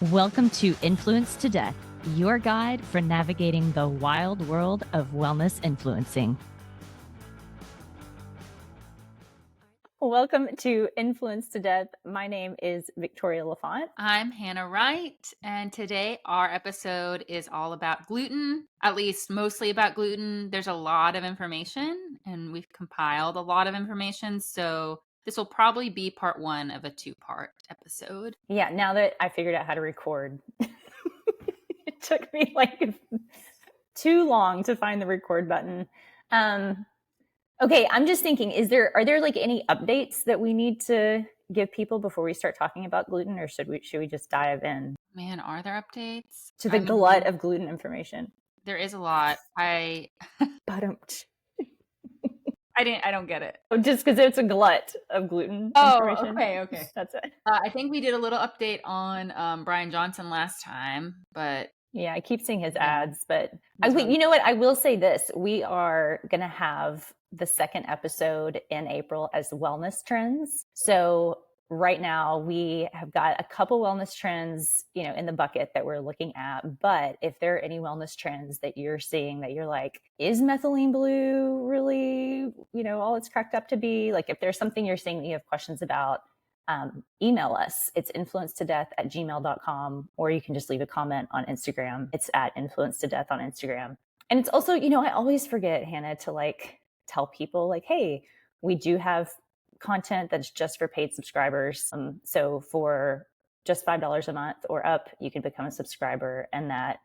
Welcome to Influence to Death, your guide for navigating the wild world of wellness influencing. Welcome to Influence to Death. My name is Victoria Lafont. I'm Hannah Wright, and today our episode is all about gluten, at least mostly about gluten. There's a lot of information, and we've compiled a lot of information, so this will probably be part one of a two-part episode. Yeah, now that I figured out how to record, it took me like too long to find the record button. Okay, I'm just thinking, are there like any updates that we need to give people before we start talking about gluten, or should we just dive in Man, are there updates? to the glut of gluten information? There is a lot. I don't get it. Just because it's a glut of gluten information. Okay. That's it. I think we did a little update on Brian Johnson last time, but yeah, I keep seeing his ads, but you know what? I will say this. We are going to have the second episode in April as wellness trends. So right now we have got a couple wellness trends, in the bucket that we're looking at. But if there are any wellness trends that you're seeing that you're like, is methylene blue really, all it's cracked up to be? Like if there's something you're seeing that you have questions about, email us. It's influencetodeath@gmail.com, or you can just leave a comment on Instagram. It's at influencetodeath on Instagram. And it's also, I always forget, Hannah, to tell people hey, we do have content that's just for paid subscribers. So for just $5 a month or up, you can become a subscriber, and that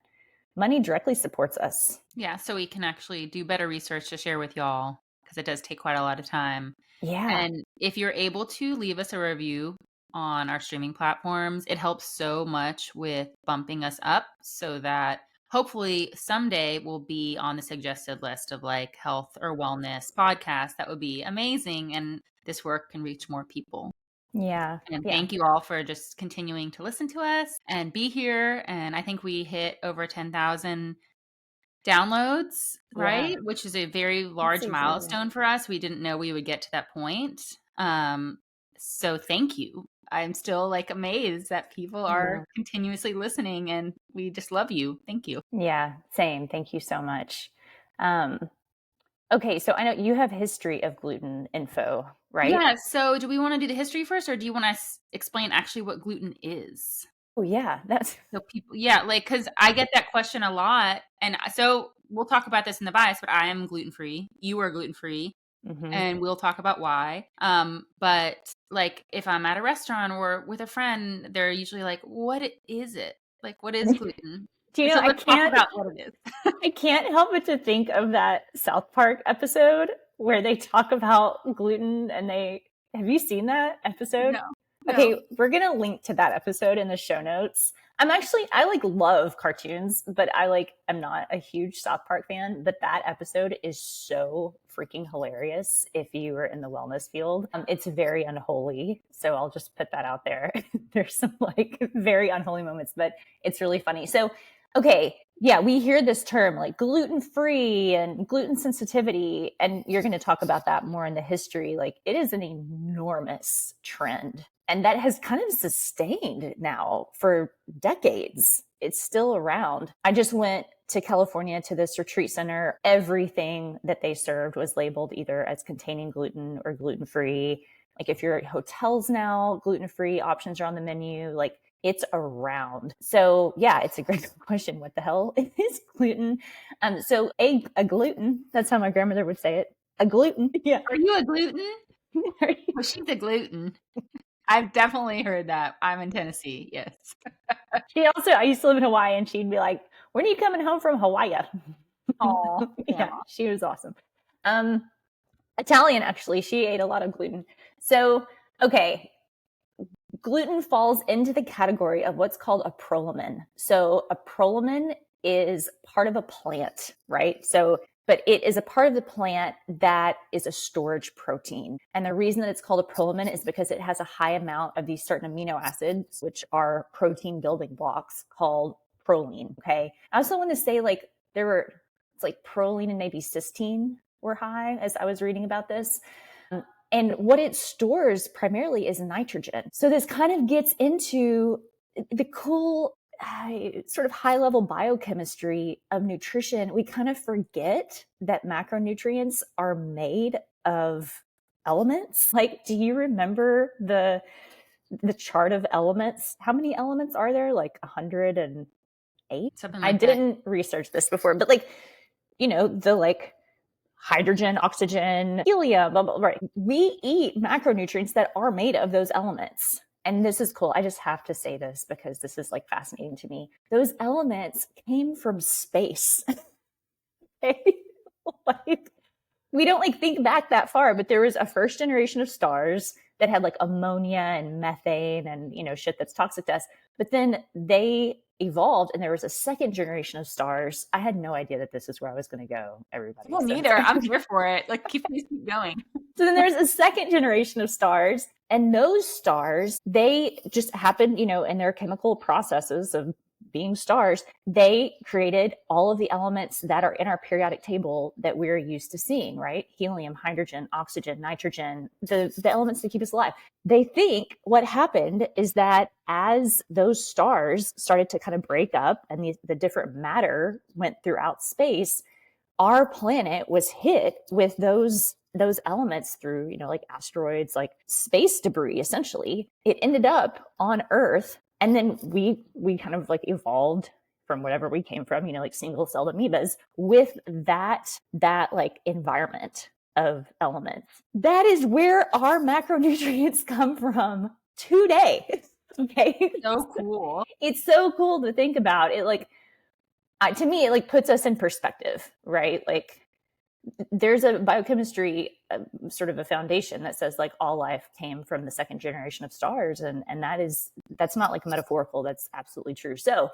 money directly supports us. Yeah, so we can actually do better research to share with y'all, because it does take quite a lot of time. Yeah. And if you're able to leave us a review on our streaming platforms, it helps so much with bumping us up so that hopefully someday we'll be on the suggested list of health or wellness podcasts. That would be amazing. And this work can reach more people. Yeah. And thank you all for just continuing to listen to us and be here. And I think we hit over 10,000 downloads, right? Yeah. Which is a very large milestone for us. We didn't know we would get to that point. So thank you. I'm still amazed that people are continuously listening, and we just love you. Thank you. Yeah, same. Thank you so much. Okay, so I know you have history of gluten info, right? Yeah. So do we want to do the history first, or do you want to explain actually what gluten is? Oh yeah, that's so people. Yeah, because I get that question a lot, and so we'll talk about this in the bias. But I am gluten free. You are gluten free. Mm-hmm. And we'll talk about why. But if I'm at a restaurant or with a friend, they're usually like, "What is it? What is gluten?" Do you know? So let's talk about what it is. I can't help but to think of that South Park episode where they talk about gluten, and have you seen that episode? No. Okay, we're gonna link to that episode in the show notes. I love cartoons, but I'm not a huge South Park fan, but that episode is so freaking hilarious if you are in the wellness field. It's very unholy, so I'll just put that out there. There's some very unholy moments, but it's really funny. So, okay, yeah, we hear this term gluten-free and gluten sensitivity, and you're going to talk about that more in the history. It is an enormous trend. And that has kind of sustained now for decades. It's still around. I just went to California to this retreat center. Everything that they served was labeled either as containing gluten or gluten-free. If you're at hotels now, gluten-free options are on the menu. It's around. So yeah, it's a great question. What the hell is gluten? So a gluten, that's how my grandmother would say it. A gluten. Yeah. Are you a gluten? Well, she's a gluten. I've definitely heard that. I'm in Tennessee. Yes. I used to live in Hawaii, and she'd be like, "When are you coming home from Hawaii?" Oh, yeah, she was awesome. Italian, actually, she ate a lot of gluten. So, okay. Gluten falls into the category of what's called a prolamin. So a prolamin is part of a plant, right? But it is a part of the plant that is a storage protein. And the reason that it's called a prolamin is because it has a high amount of these certain amino acids, which are protein building blocks, called proline. Okay. I also want to say it's proline and maybe cysteine were high as I was reading about this. And what it stores primarily is nitrogen. So this kind of gets into the cool sort of high level biochemistry of nutrition, we kind of forget that macronutrients are made of elements. Like, do you remember the chart of elements? How many elements are there? Like 108? Something I like that. didn't research this before, but like, the like hydrogen, oxygen, helium, blah, blah, right? We eat macronutrients that are made of those elements. And this is cool. I just have to say this because this is like fascinating to me. Those elements came from space. Okay? Like, we don't like think back that far, but there was a first generation of stars that had like ammonia and methane and shit that's toxic to us. But then they evolved and there was a second generation of stars. I had no idea that this is where I was going to go, everybody. Well, So neither. I'm here for it. Like, keep going. So then there's a second generation of stars, and those stars, they just happened, in their chemical processes of being stars, they created all of the elements that are in our periodic table that we're used to seeing, right? Helium, hydrogen, oxygen, nitrogen, the elements that keep us alive. They think what happened is that as those stars started to kind of break up and the different matter went throughout space, our planet was hit with those elements through, like asteroids, like space debris. Essentially, it ended up on Earth, and then we kind of like evolved from whatever we came from, like single celled amoebas with that like environment of elements. That is where our macronutrients come from today. Okay, So cool. it's so cool to think about it. Like, to me, it like puts us in perspective, right? Like, there's a biochemistry sort of a foundation that says like all life came from the second generation of stars, and that's not like metaphorical. That's absolutely true. So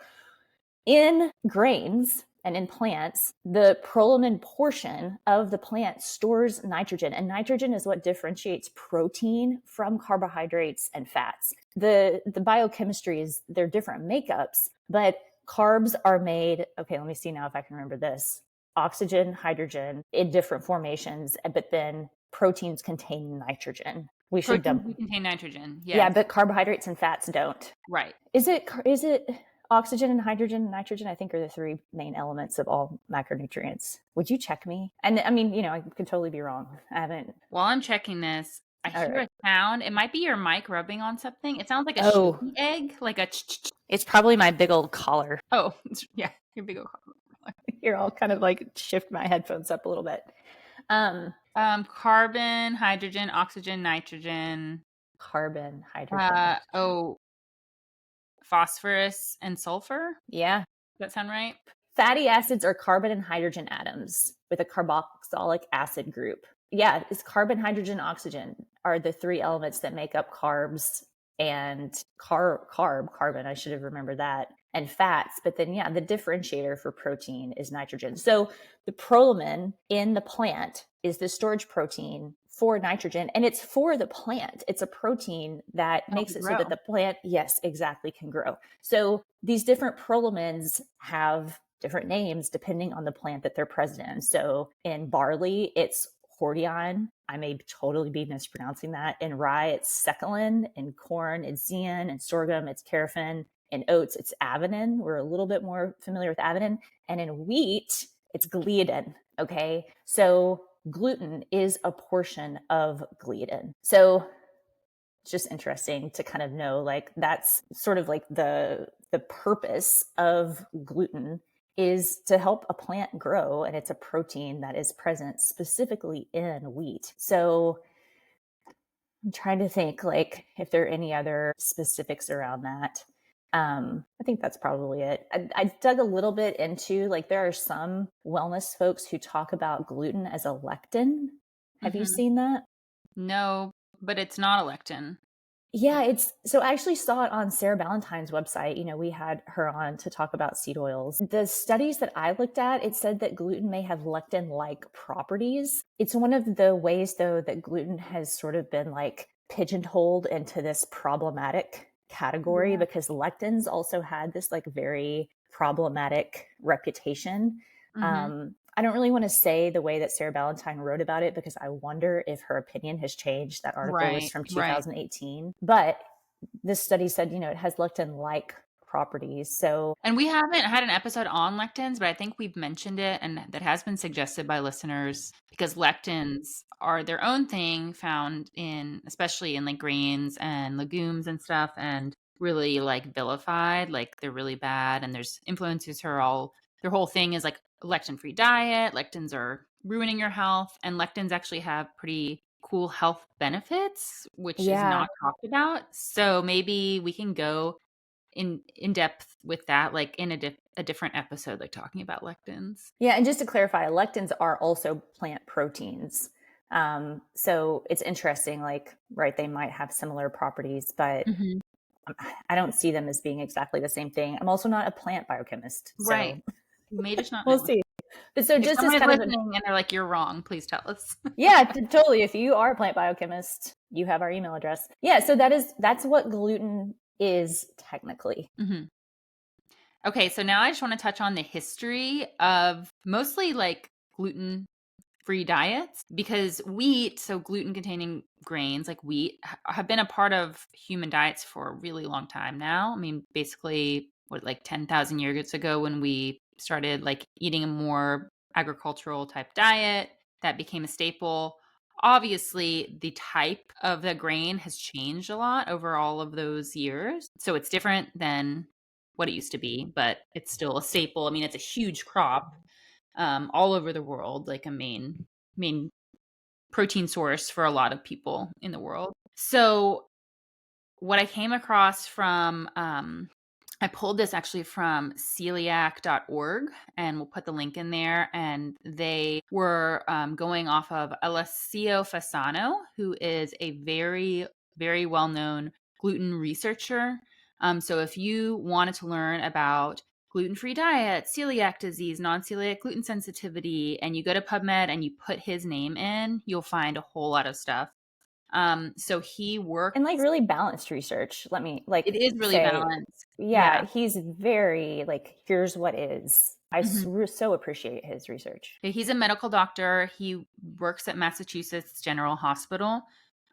in grains and in plants, the prolamine portion of the plant stores nitrogen, and nitrogen is what differentiates protein from carbohydrates and fats. The biochemistry is they're different makeups, but carbs are made. Okay, let me see now if I can remember this. Oxygen, hydrogen in different formations, but then proteins contain nitrogen. We should Proteins do contain nitrogen. Yeah, Yes. but carbohydrates and fats don't. Right. Is it oxygen and hydrogen and nitrogen, I think, are the three main elements of all macronutrients. Would you check me? And I mean, I could totally be wrong. I haven't. While I'm checking this, I hear right. a sound. It might be your mic rubbing on something. It sounds like a Oh, shitty egg, like a ch-ch-ch. it's probably my big old collar. Oh, yeah, your big old collar. Here, I'll kind of like shift my headphones up a little bit. Carbon, hydrogen, oxygen, nitrogen. Carbon, hydrogen. Phosphorus and sulfur. Yeah. Does that sound right? Fatty acids are carbon and hydrogen atoms with a carboxylic acid group. Yeah, it's carbon, hydrogen, oxygen are the three elements that make up carbs and carbon. I should have remembered that. And fats. But then, yeah, the differentiator for protein is nitrogen. So the prolamine in the plant is the storage protein for nitrogen, and it's for the plant. It's a protein that makes it so that the plant, yes, exactly, can grow. So these different prolamines have different names depending on the plant that they're present in. So in barley, it's hordeon. I may totally be mispronouncing that. In rye, it's secalin. In corn, it's zein. In sorghum, it's carafin. In oats, it's avenin. We're a little bit more familiar with avenin. And in wheat, it's gliadin. Okay. So gluten is a portion of gliadin. So it's just interesting to kind of know, like, that's sort of like the purpose of gluten is to help a plant grow, and it's a protein that is present specifically in wheat. So I'm trying to think like if there are any other specifics around that. I think that's probably it. I dug a little bit into, like, there are some wellness folks who talk about gluten as a lectin. Have you seen that? No, but it's not a lectin. Yeah, so I actually saw it on Sarah Ballantyne's website. We had her on to talk about seed oils. The studies that I looked at, it said that gluten may have lectin-like properties. It's one of the ways, though, that gluten has sort of been like pigeonholed into this problematic category, because lectins also had this like very problematic reputation. I don't really want to say the way that Sarah Ballantyne wrote about it, because I wonder if her opinion has changed. That article was from 2018. But this study said, it has lectin-like properties. So, and we haven't had an episode on lectins, but I think we've mentioned it, and that has been suggested by listeners because lectins are their own thing found in, especially in like grains and legumes and stuff, and really like vilified, like they're really bad. And there's influencers who are all, their whole thing is like lectin-free diet. Lectins are ruining your health, and lectins actually have pretty cool health benefits, which is yeah. not talked about. So maybe we can go in depth with that, like in a different episode, like talking about lectins. Yeah, and just to clarify, lectins are also plant proteins. So it's interesting, like, right, they might have similar properties, but Mhm. I don't see them as being exactly the same thing. I'm also not a plant biochemist, Right. so You may just not we'll know. see. But so If just as somebody's kind of a, listening and they're like, "You're wrong," please tell us. yeah, totally. If you are a plant biochemist, you have our email address. Yeah, so that's what gluten is technically. Mhm. Okay, so now I just wanna touch on the history of mostly, like, gluten-free diets because wheat, so gluten-containing grains like wheat, have been a part of human diets for a really long time now. I mean, basically, what, like 10,000 years ago when we started, like, eating a more agricultural type diet, that became a staple. Obviously, the type of the grain has changed a lot over all of those years, so it's different than what it used to be, but it's still a staple. I mean, it's a huge crop all over the world, like a main protein source for a lot of people in the world. So what I came across from I pulled this actually from celiac.org, and we'll put the link in there. And they were going off of Alessio Fasano, who is a very, very well known gluten researcher. So if you wanted to learn about gluten free diet, celiac disease, non celiac gluten sensitivity, and you go to PubMed and you put his name in, you'll find a whole lot of stuff. So he And like works, really balanced research. Let me it like is really say, balanced. Yeah. yeah, he's very like, here's what is. I Mhm. so appreciate his research. Yeah, he's a medical doctor. He works at Massachusetts General Hospital,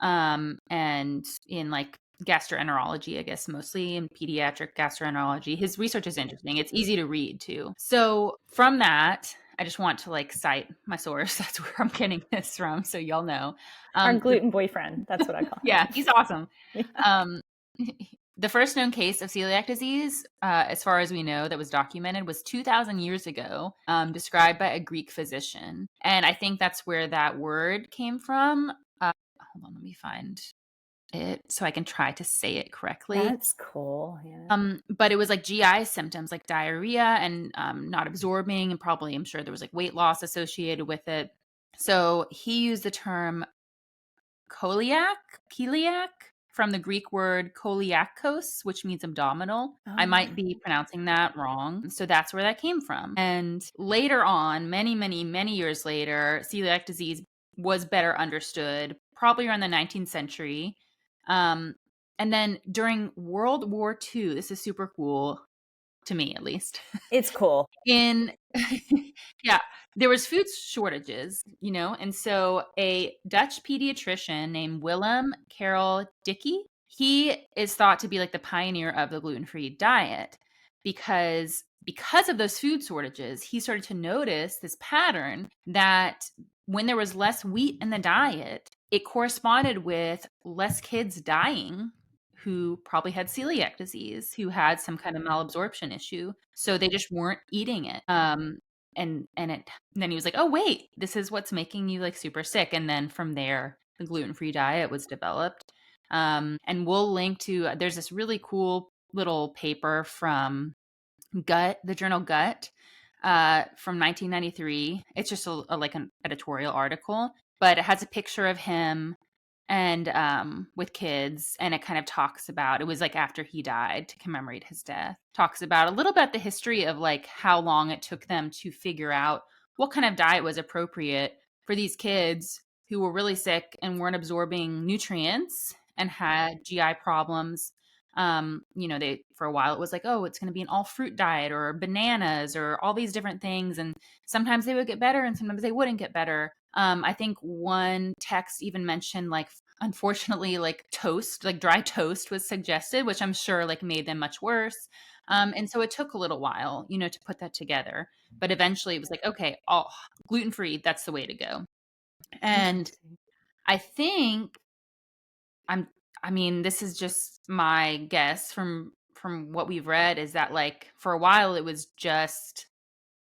and in like gastroenterology, I guess mostly in pediatric gastroenterology. His research is interesting. It's easy to read too. So from that, I just want to like cite my source. That's where I'm getting this from, so y'all know. Our The gluten boyfriend. That's what I call Yeah, he's awesome. him. Um, the first known case of celiac disease, as far as we know, that was documented was 2,000 years ago, described by a Greek physician. And I think that's where that word came from. Hold on, let me find it so I can try to say it correctly. That's cool. Yeah. But it was like GI symptoms like diarrhea and not absorbing, and probably I'm sure there was like weight loss associated with it. So he used the term celiac from the Greek word koliakos, which means abdominal. I Oh, might be pronouncing that wrong. So that's where that came from. And later on, many, many, many years later, celiac disease was better understood, probably around the 19th century. Um, and then during World War II, this is super cool to me at least. it's cool. In yeah, there was food shortages, and so a Dutch pediatrician named Willem Karel Dickey, he is thought to be like the pioneer of the gluten-free diet because of those food shortages, he started to notice this pattern that when there was less wheat in the diet, it corresponded with less kids dying who probably had celiac disease, who had some kind of malabsorption issue. So they just weren't eating it. And then he was like, "Oh wait, this is what's making you like super sick." And then from there, the gluten-free diet was developed. And we'll link to there's this really cool little paper from the journal Gut, from 1993. It's just like an editorial article, but it has a picture of him and with kids, and it kind of talks about, it was like after he died to commemorate his death, talks about a little bit the history of like how long it took them to figure out what kind of diet was appropriate for these kids who were really sick and weren't absorbing nutrients and had GI problems. They, for a while it was like, oh, it's going to be an all fruit diet or bananas or all these different things, and sometimes they would get better and sometimes they wouldn't get better. I think one text even mentioned like unfortunately, like toast, like dry toast was suggested, which I'm sure like made them much worse. And so it took a little while, to put that together. But eventually it was like, okay, all gluten free, that's the way to go. And Interesting. I think I'm I mean, this is just my guess from what we've read, is that like for a while it was just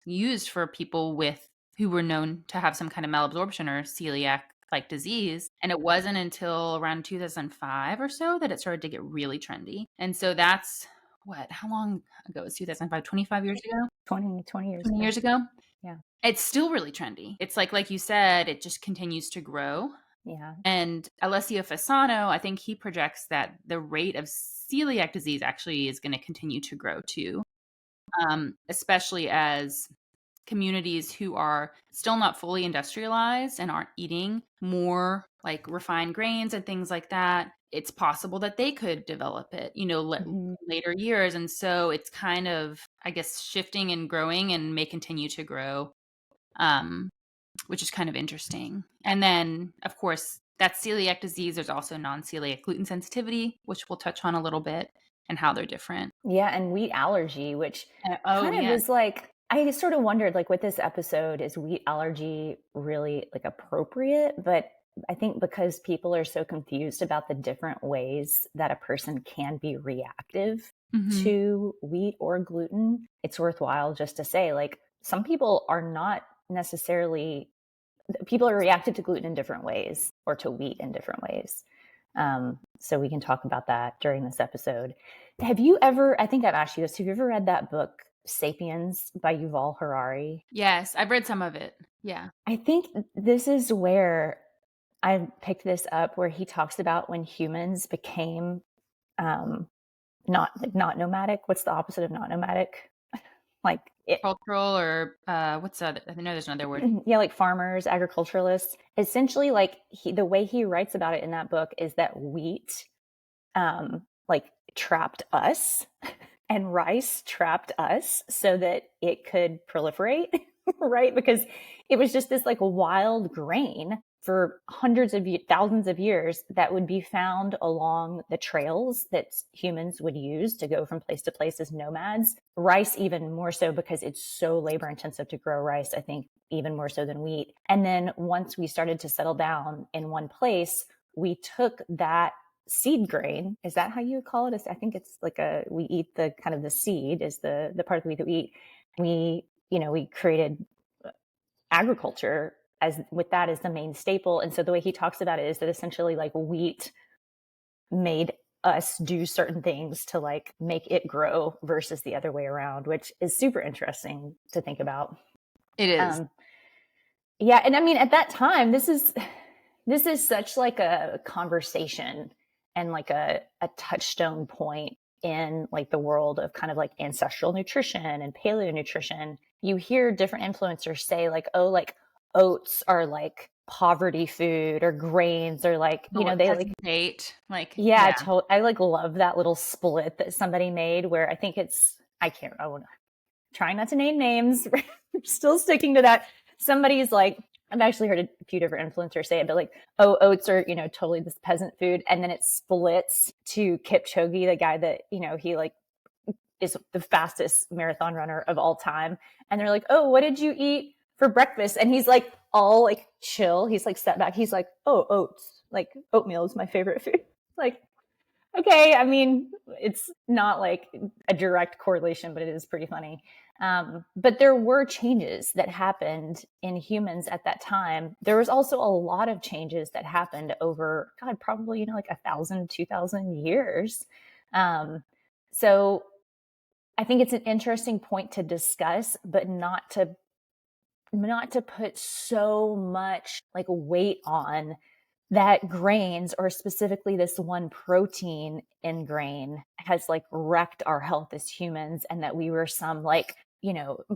used for people with who were known to have some kind of malabsorption or celiac like disease. And it wasn't until around 2005 or so that it started to get really trendy. And so that's how long ago was 2005? 25 years ago? 20 years 20 ago. years ago? Yeah. It's still really trendy. It's like you said, it just continues to grow. Yeah. And Alessio Fasano, I think he projects that the rate of celiac disease actually is going to continue to grow too, especially as communities who are still not fully industrialized and aren't eating more like refined grains and things like that. It's possible that they could develop it, Mhm. later years. And so it's kind of, I guess, shifting and growing and may continue to grow, which is kind of interesting. And then, of course, that's celiac disease. There's also non celiac gluten sensitivity, which we'll touch on a little bit and how they're different. Yeah, and wheat allergy, which Oh, kind of yeah. is like, I sort of wondered, like, with this episode, is wheat allergy really like appropriate? But I think because people are so confused about the different ways that a person can be reactive Hmm. to wheat or gluten, it's worthwhile just to say, like, some people are not necessarily, people are reactive to gluten in different ways or to wheat in different ways. So we can talk about that during this episode. Have you ever, I think I've asked you this, have you ever read that book, Sapiens by Yuval Harari? Yes, I've read some of it. Yeah. I think this is where I picked this up, where he talks about when humans became um, not nomadic. What's the opposite of not nomadic? Like it, Cultural or what's that? I know there's another word. yeah, like farmers, agriculturalists. Essentially, like the way he writes about it in that book is that wheat like trapped us and rice trapped us so that it could proliferate, right? Because it was just this like wild grain for hundreds of thousands of years that would be found along the trails that humans would use to go from place to place as nomads. Rice, even more so because it's so labor intensive to grow rice, I think, even more so than wheat. And then once we started to settle down in one place, we took that seed grain. Is that how you would call it? I think it's like we eat the kind of the seed is the part of the wheat that we eat. We created agriculture as with that as the main staple. And so the way he talks about it is that essentially like wheat made us do certain things to like make it grow versus the other way around, which is super interesting to think about. It is. Um, yeah. And I mean, at that time, this is such like a conversation and like a touchstone point in like the world of kind of like ancestral nutrition and paleo nutrition. You hear different influencers say like, oh, like oats are like poverty food or grains or like, Oh, what they like, peasant bait? Like, yeah, yeah. I like love that little split that somebody made where I think I want to try not to name names. We're still sticking to that. Somebody's like, I've actually heard a few different influencers say it, but like, oh, oats are, totally this peasant food. And then it splits to Kipchoge, the guy that, he like is the fastest marathon runner of all time. And they're like, oh, what did you eat for breakfast? And he's like, all like chill. He's like, step back. He's like, oh, oats. Like, oatmeal is my favorite food. Like, okay, I mean, it's not like a direct correlation, but it is pretty funny. But there were changes that happened in humans at that time. There was also a lot of changes that happened over, God, probably, like 1,000, 2,000 years. So I think it's an interesting point to discuss, but not to put so much like weight on that grains, or specifically this one protein in grain, has like wrecked our health as humans, and that we were some like,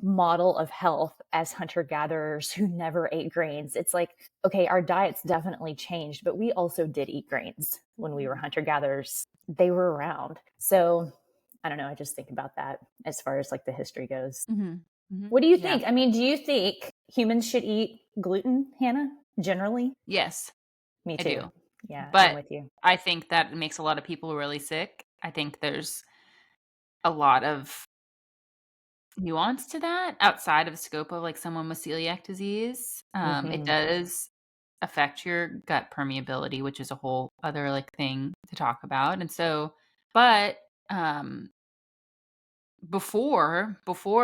model of health as hunter gatherers who never ate grains. It's like, okay, our diets definitely changed, but we also did eat grains when we were hunter gatherers. They were around. So I don't know. I just think about that as far as like the history goes. Mm-hmm. Mm-hmm. What do you Yeah. think? I mean, do you think humans should eat gluten, Hannah, generally? Yes, Me I too. do. Yeah, I'm But with you. I think that makes a lot of people really sick. I think there's a lot of nuance to that outside of the scope of like someone with celiac disease. It Hmm. does affect your gut permeability, which is a whole other like thing to talk about. And so, but um, before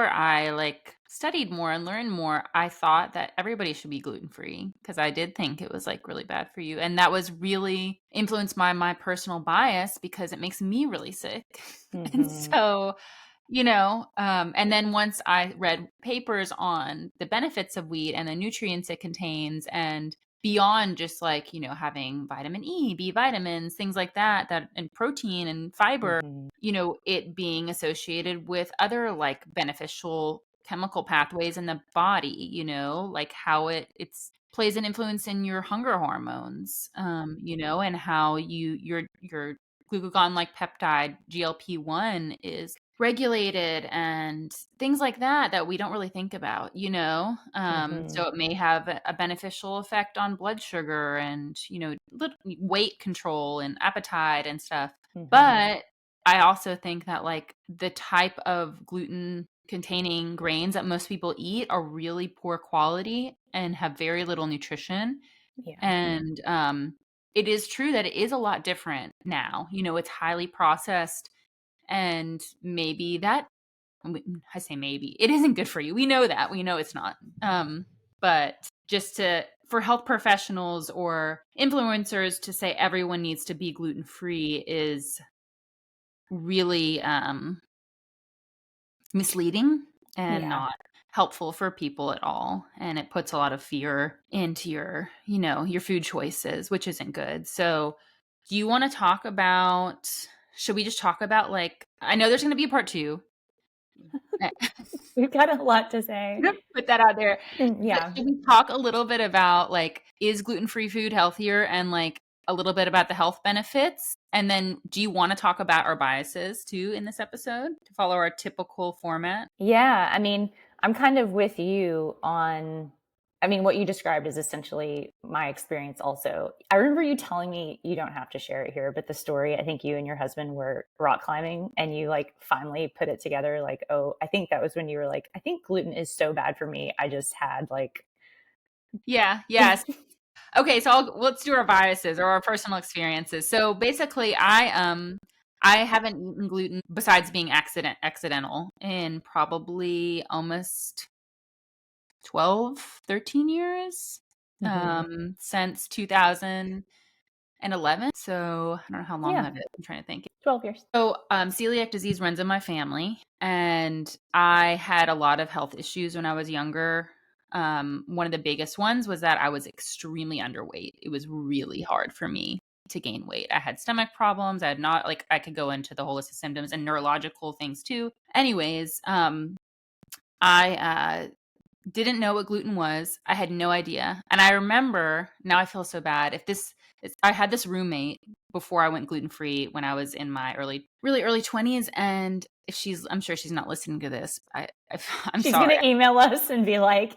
I like studied more and learned more, I thought that everybody should be gluten free because I did think it was like really bad for you, and that was really influenced by my personal bias because it makes me really sick. And Hmm. so and then once I read papers on the benefits of wheat and the nutrients it contains, and beyond just like, having vitamin E, B vitamins, things like that, and protein and fiber, Hmm. it being associated with other like beneficial chemical pathways in the body, like how it's plays an influence in your hunger hormones, and how your glucagon like peptide GLP-1 is regulated and things like that we don't really think about, Hmm. so it may have a beneficial effect on blood sugar and weight control and appetite and stuff. Hmm. But I also think that like the type of gluten containing grains that most people eat are really poor quality and have very little nutrition. Yeah. And it is true that it is a lot different now. It's highly processed, and maybe that I say maybe it isn't good for you. We know that. We know it's not. But just to for health professionals or influencers to say everyone needs to be gluten free is really misleading and Yeah. not helpful for people at all, and it puts a lot of fear into your food choices, which isn't good. So do you want to talk about should we just talk about like I know there's going to be a part 2. We've got a lot to say. Put that out there. But Yeah. should we talk a little bit about like is gluten-free food healthier, and like a little bit about the health benefits? And then do you want to talk about our biases too in this episode to follow our typical format? Yeah. I mean, I'm kind of with you on, I mean, what you described is essentially my experience also. I remember you telling me, you don't have to share it here, but the story, I think you and your husband were rock climbing and you like finally put it together. Like, oh, I think that was when you were like, I think gluten is so bad for me. I just had like, Yeah, yes. Okay, so let's do our biases or our personal experiences. So basically, I haven't eaten gluten besides being accidental in probably almost 12, 13 years, mhm. since 2011. So I don't know how long Yeah, that is. I'm trying to think. 12 years. So celiac disease runs in my family, and I had a lot of health issues when I was younger. One of the biggest ones was that I was extremely underweight. It was really hard for me to gain weight. I had stomach problems. I had not like I could go into the whole list of symptoms and neurological things too. Anyways, I didn't know what gluten was. I had no idea. And I remember, now I feel so bad. I had this roommate before I went gluten free when I was in my really early 20s. And if I'm sure she's not listening to this. I'm She's going sorry. to email us and be like,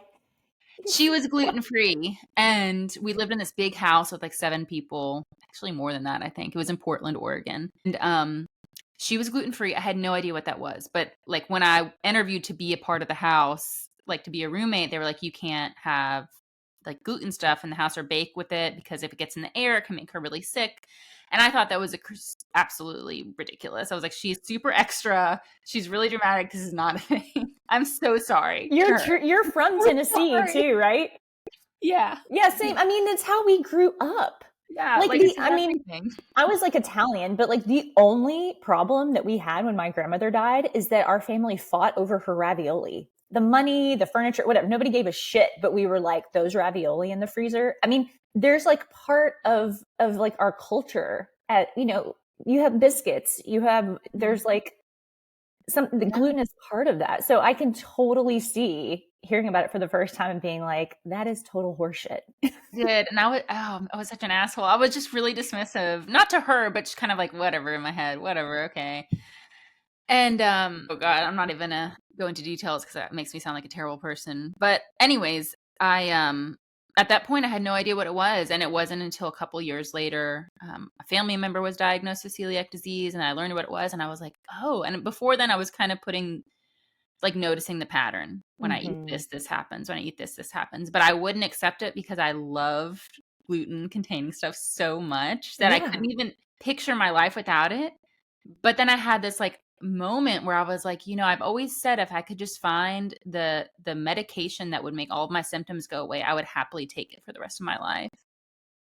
She was gluten free, and we lived in this big house with like 7 people, actually more than that, I think. It was in Portland, Oregon. And she was gluten free. I had no idea what that was. But like when I interviewed to be a part of the house, like to be a roommate, they were like, you can't have like gluten stuff in the house or bake with it because if it gets in the air, it can make her really sick. And I thought that was absolutely ridiculous. I was like, she's super extra. She's really dramatic. This is not a thing. I'm so sorry to her. you're from So Tennessee sorry. too, right? Yeah. Yeah, same. I mean, it's how we grew up. Yeah. Like Like this is I mean, everything. I was like Italian, but like the only problem that we had when my grandmother died is that our family fought over her ravioli. The money, the furniture, whatever, nobody gave a shit, but we were like those ravioli in the freezer. I mean, there's like part of like our culture at, you have biscuits, Mhm. there's like the Yeah. gluten is part of that. So I can totally see hearing about it for the first time and being like, that is total horseshit. Did and I was such an asshole. I was just really dismissive, not to her, but just kind of like whatever in my head, whatever, okay. And oh god, I'm not even gonna go into details because that makes me sound like a terrible person. But anyways, I at that point, I had no idea what it was. And it wasn't until a couple years later, a family member was diagnosed with celiac disease, and I learned what it was. And I was like, oh, and before then I was kind of noticing the pattern. When I eat Mm-hmm. this, this happens. When I eat this, this happens. But I wouldn't accept it because I loved gluten containing stuff so much that I Yeah. couldn't even picture my life without it. But then I had this like moment where I was like, I've always said if I could just find the medication that would make all of my symptoms go away, I would happily take it for the rest of my life.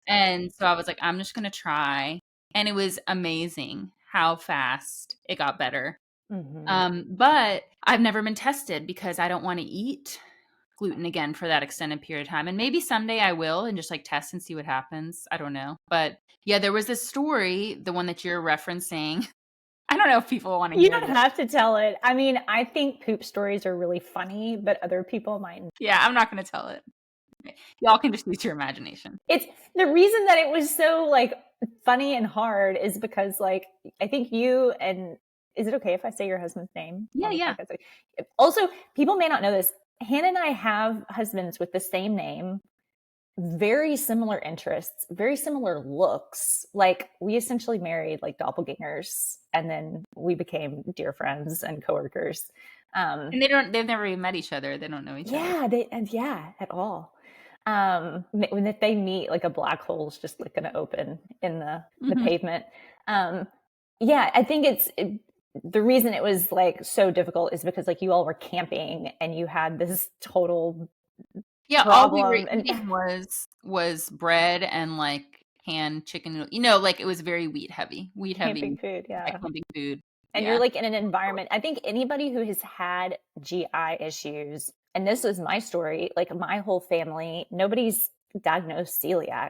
And so I was like, I'm just going to try. And it was amazing how fast it got better. Mm-hmm. But I've never been tested because I don't want to eat gluten again for that extended period of time. And maybe someday I will and just like test and see what happens. I don't know. But yeah, there was this story, the one that you're referencing. I don't know if people want to You hear don't this. have to tell it. I mean, I think poop stories are really funny, but other people might. Yeah, I'm not going to tell it. Y'all can just use your imagination. It's the reason that it was so like funny and hard is because like I think you and is it okay if I say your husband's name Yeah, on the yeah. podcast? Also, people may not know this. Hannah and I have husbands with the same name, very similar interests, very similar looks. Like we essentially married like doppelgangers, and then we became dear friends and coworkers. And they've never even met each other. They don't know each other. Yeah, yeah, at all. When if they meet, like a black hole's just like going to open in the Hmm. pavement. Um, yeah, I think the reason it was like so difficult is because like you all were camping and you had this total Yeah, all we were problem and eating was bread and like canned chicken noodle. Like it was very wheat camping heavy, food. yeah, Yeah. camping food. And you're Yeah. like in an environment. I think anybody who has had GI issues, and this was my story, like my whole family, nobody's diagnosed celiac,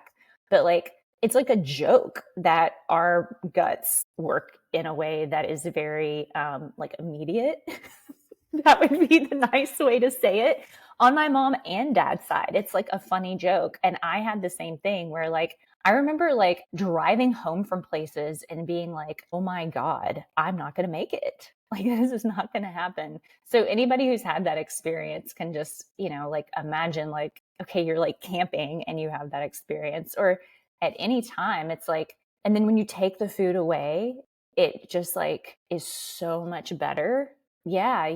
but like it's like a joke that our guts work in a way that is very like immediate. That would be the nice way to say it. On my mom and dad's side, it's like a funny joke. And I had the same thing where like I remember like driving home from places and being like, oh my God, I'm not going to make it. Like, this is not going to happen. So, anybody who's had that experience can just, like imagine, like, okay, you're like camping and you have that experience, or at any time, it's like, and then when you take the food away, it just like is so much better. Yeah,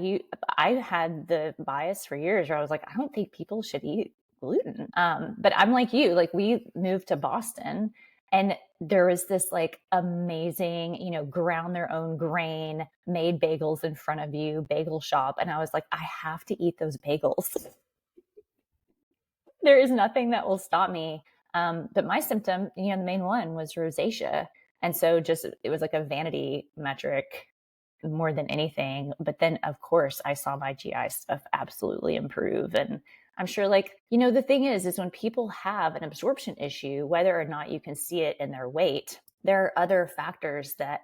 I had the bias for years where I was like, I don't think people should eat gluten. But I'm like you, like we moved to Boston and there was this like amazing, ground their own grain, made bagels in front of you, bagel shop. And I was like, I have to eat those bagels. There is nothing that will stop me. But my symptom, the main one was rosacea. And so just it was like a vanity metric more than anything. But then, of course, I saw my GI stuff absolutely improve. And I'm sure, like, the thing is when people have an absorption issue, whether or not you can see it in their weight, there are other factors that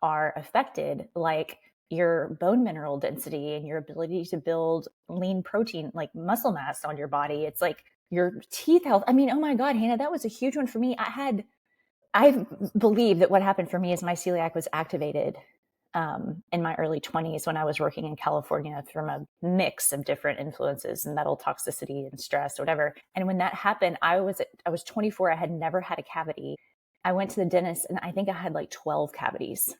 are affected, like your bone mineral density and your ability to build lean protein, like muscle mass on your body. It's like your teeth health. I mean, oh my God, Hannah, that was a huge one for me. I believe that what happened for me is my celiac was activated in my early 20s when I was working in California from a mix of different influences and metal toxicity and stress, whatever. And when that happened, I was 24. I had never had a cavity. I went to the dentist and I think I had like 12 cavities.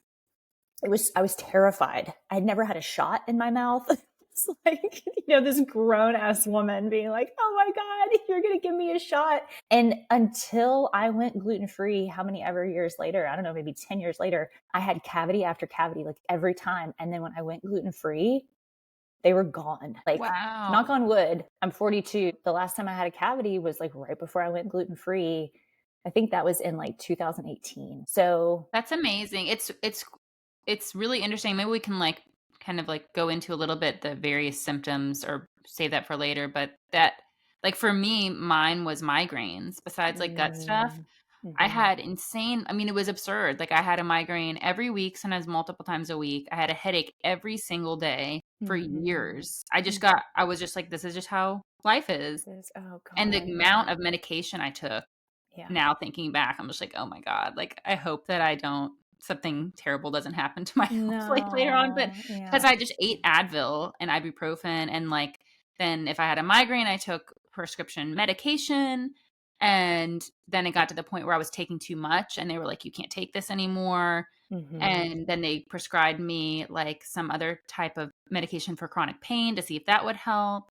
I was terrified. I'd never had a shot in my mouth. It's like, this grown ass woman being like, oh my God, you're going to give me a shot. And until I went gluten free, how many ever years later, I don't know, maybe 10 years later, I had cavity after cavity, like every time. And then when I went gluten free, they were gone. Like, Wow. knock on wood, I'm 42. The last time I had a cavity was like right before I went gluten free. I think that was in like 2018. So That's amazing. It's really interesting. Maybe we can like kind of like go into a little bit the various symptoms or save that for later, but that like for me, mine was migraines. Besides like gut stuff, I mm-hmm. had insane, I mean, it was absurd. Like I had a migraine every week, sometimes multiple times a week. I had a headache every single day for Mm-hmm. years. I was just like, this is just how life is. Oh And the God, amount yeah. of medication I took, Yeah. now thinking back, I'm just like, oh my God, like I hope that something terrible doesn't happen to my health like later on. But No, because yeah. I just ate Advil and ibuprofen, and like then if I had a migraine, I took prescription medication. And then it got to the point where I was taking too much and they were like, you can't take this anymore. Mm-hmm. And then they prescribed me like some other type of medication for chronic pain to see if that would help.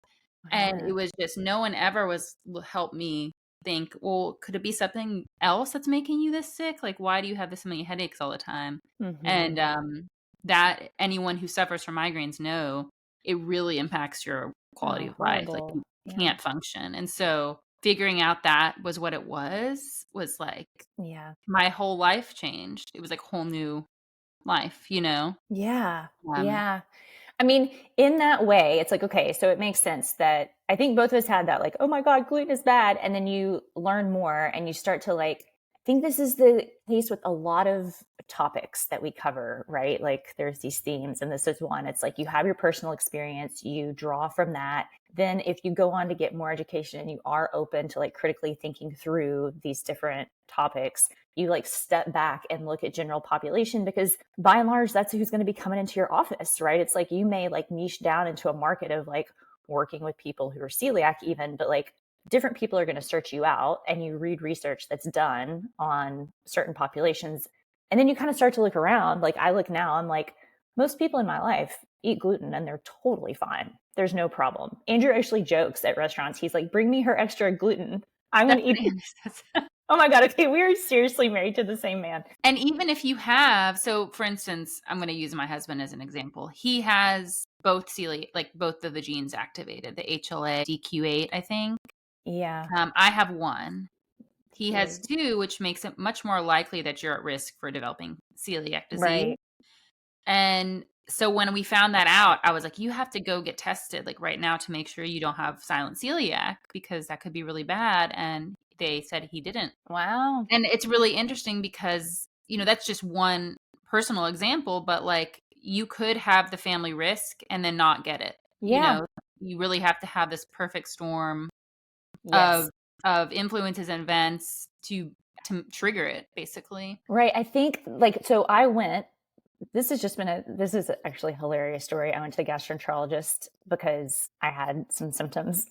And it Yeah. was just no one ever was help me think, well, could it be something else that's making you this sick? Like, why do you have this many headaches all the time? Mm-hmm. And that anyone who suffers from migraines know it really impacts your quality Oh, of life. Like horrible. you Yeah. can't function. And so figuring out that was what it was like Yeah. my whole life changed. It was like a whole new life, you know? Yeah. Um, Yeah. I mean, in that way, it's like, okay, so it makes sense that I think both of us had that, like, oh my God, gluten is bad. And then you learn more and you start to like, I think this is the case with a lot of topics that we cover, right? Like there's these themes, and this is one. It's like you have your personal experience, you draw from that. Then if you go on to get more education and you are open to like critically thinking through these different topics, you like step back and look at general population, because by and large, that's who's going to be coming into your office, right? It's like you may like niche down into a market of like working with people who are celiac even, but like different people are going to search you out and you read research that's done on certain populations. And then you kind of start to look around. Like I look now, I'm like, most people in my life eat gluten and they're totally fine. There's no problem. Andrew actually jokes at restaurants. He's like, bring me her extra gluten. I'm going that's to what eat. Andy says. Oh my God. Okay. We are seriously married to the same man. And even if you have, so for instance, I'm going to use my husband as an example. He has both celiac, like both of the genes activated, the HLA DQ8, I think. Yeah. I have one. He has Q8. two, which makes it much more likely that you're at risk for developing celiac disease. Right. And so when we found that out, I was like, you have to go get tested like right now to make sure you don't have silent celiac because that could be really bad. And they said he didn't. Wow. And it's really interesting because, you know, that's just one personal example, but like you could have the family risk and then not get it. You Yeah. know, you really have to have this perfect storm of Yes. influences and events to trigger it basically. Right. I think like, so I went, this is actually a hilarious story. I went to the gastroenterologist because I had some symptoms.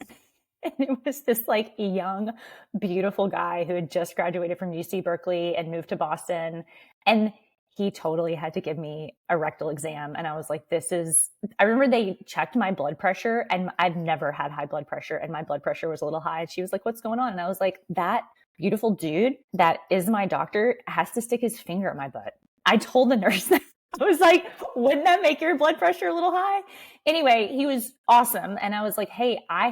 And it was this like young, beautiful guy who had just graduated from UC Berkeley and moved to Boston. And he totally had to give me a rectal exam. And I was like, I remember they checked my blood pressure, and I've never had high blood pressure. And my blood pressure was a little high. And she was like, what's going on? And I was like, that beautiful dude that is my doctor has to stick his finger at my butt. I told the nurse that. I was like, wouldn't that make your blood pressure a little high? Anyway, he was awesome. And I was like, hey, I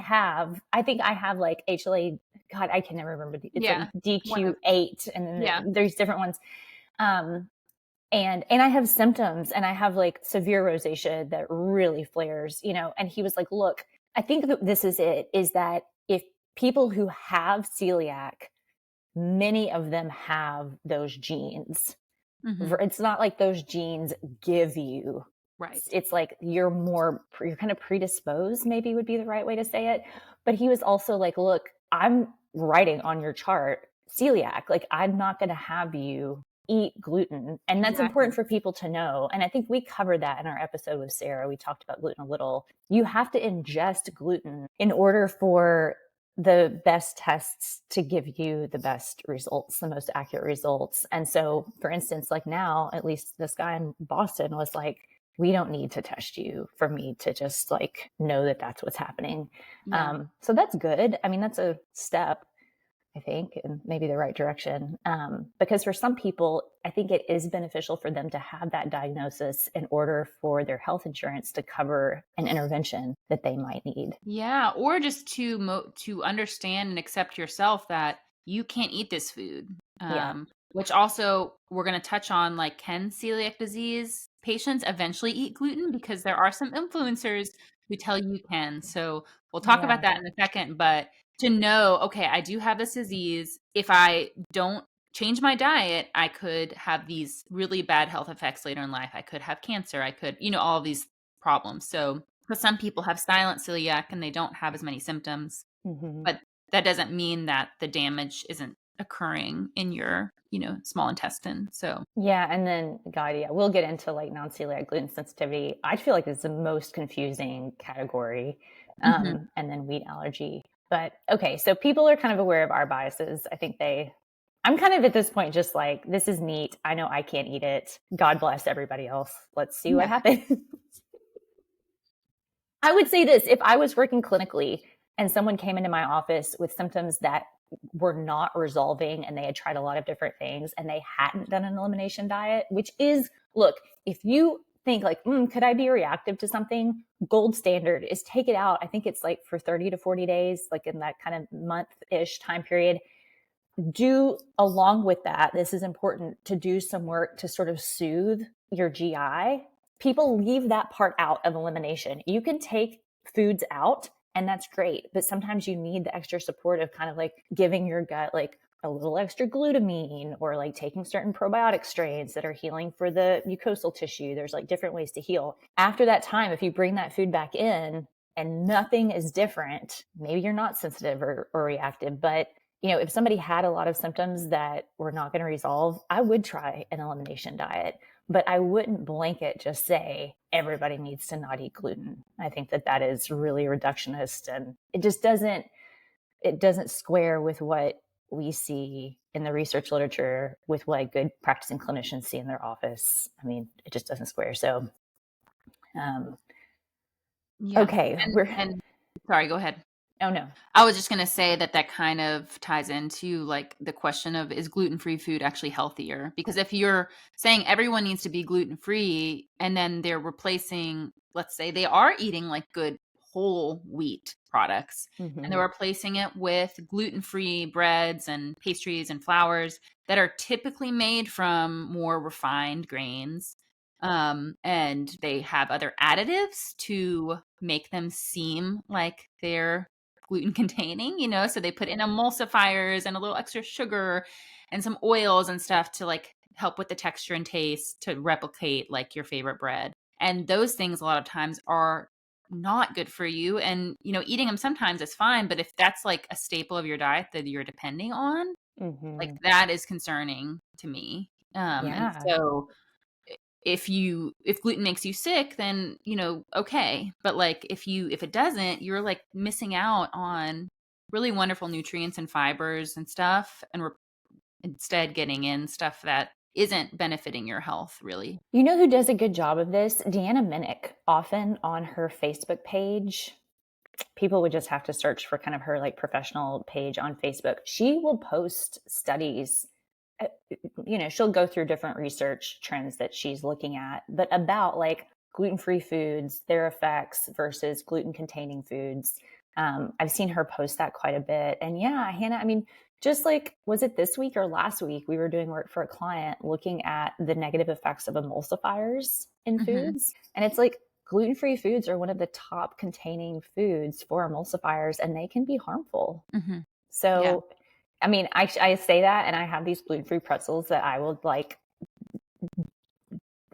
think I have like HLA, God, I can never remember. It's like Yeah. One of DQ8, and yeah. then there's different ones. And I have symptoms, and I have like severe rosacea that really flares, and he was like, look, I think that this is it, is that if people who have celiac, many of them have those genes. Mhm. It's not like those genes give you, Right. it's like you're kind of predisposed, maybe would be the right way to say it. But he was also like, look, I'm writing on your chart celiac. Like, I'm not going to have you eat gluten. And that's Exactly. important for people to know. And I think we covered that in our episode with Sarah. We talked about gluten a little. You have to ingest gluten in order for the best tests to give you the best results, the most accurate results. And so, for instance, like now, at least this guy in Boston was like, we don't need to test you for me to just like know that that's what's happening. Yeah. So that's good. I mean, that's a step, I think, in maybe the right direction. Because for some people, I think it is beneficial for them to have that diagnosis in order for their health insurance to cover an intervention that they might need. Yeah, or just to understand and accept yourself that you can't eat this food. Yeah. Which also we're going to touch on, like, can celiac disease patients eventually eat gluten, because there are some influencers who tell you can. So we'll talk about Yeah. that in a second, but to know, okay, I do have this disease. If I don't change my diet, I could have these really bad health effects later in life. I could have cancer. I could, all of these problems. So because some people have silent celiac and they don't have as many symptoms, Mm-hmm. but that doesn't mean that the damage isn't occurring in your, small intestine. So, Yeah, and then God, yeah, we'll get into like non-celiac gluten sensitivity. I feel like it's the most confusing category, mhm. and then wheat allergy. But okay, so people are kind of aware of our biases. I think I'm kind of at this point just like, this is neat. I know I can't eat it. God bless everybody else. Let's see what Yeah. happens. I would say this, if I was working clinically and someone came into my office with symptoms that were not resolving and they had tried a lot of different things and they hadn't done an elimination diet, which is, look, if you think like, could I be reactive to something? Gold standard is take it out. I think it's like for 30 to 40 days, like in that kind of month-ish time period. Do along with that, this is important to do some work to sort of soothe your GI. People leave that part out of elimination. You can take foods out and that's great, but sometimes you need the extra support of kind of like giving your gut like a little extra glutamine or like taking certain probiotic strains that are healing for the mucosal tissue. There's like different ways to heal. After that time, if you bring that food back in and nothing is different, maybe you're not sensitive or reactive, but if somebody had a lot of symptoms that were not going to resolve, I would try an elimination diet, but I wouldn't blanket just say everybody needs to not eat gluten. I think that is really reductionist and it doesn't square with what we see in the research literature with what good practicing clinicians see in their office. I mean, it just doesn't square. So, Yeah. okay. And sorry, go ahead. Oh, no. I was just going to say that kind of ties into like the question of, is gluten-free food actually healthier? Because if you're saying everyone needs to be gluten-free and then they're replacing, let's say they are eating like good whole wheat products and they're replacing it with gluten-free breads and pastries and flours that are typically made from more refined grains. And they have other additives to make them seem like they're gluten containing, so they put in emulsifiers and a little extra sugar and some oils and stuff to like help with the texture and taste to replicate like your favorite bread. And those things a lot of times are not good for you. And, eating them sometimes is fine, but if that's like a staple of your diet that you're depending on, like that is concerning to me. And Yeah. so if gluten makes you sick, then okay, but like if it doesn't, you're like missing out on really wonderful nutrients and fibers and stuff, and we're instead getting in stuff that isn't benefiting your health really. You know who does a good job of this? Deanna Minnick. Often on her Facebook page, people would just have to search for kind of her like professional page on Facebook. She will post studies. She'll go through different research trends that she's looking at, but about like gluten-free foods, their effects versus gluten-containing foods. I've seen her post that quite a bit. And yeah, Hannah, I mean, just like, was it this week or last week, we were doing work for a client looking at the negative effects of emulsifiers in foods. And it's like gluten-free foods are one of the top containing foods for emulsifiers, and they can be harmful. So, yeah. I mean, I say that, and I have these gluten-free pretzels that I will like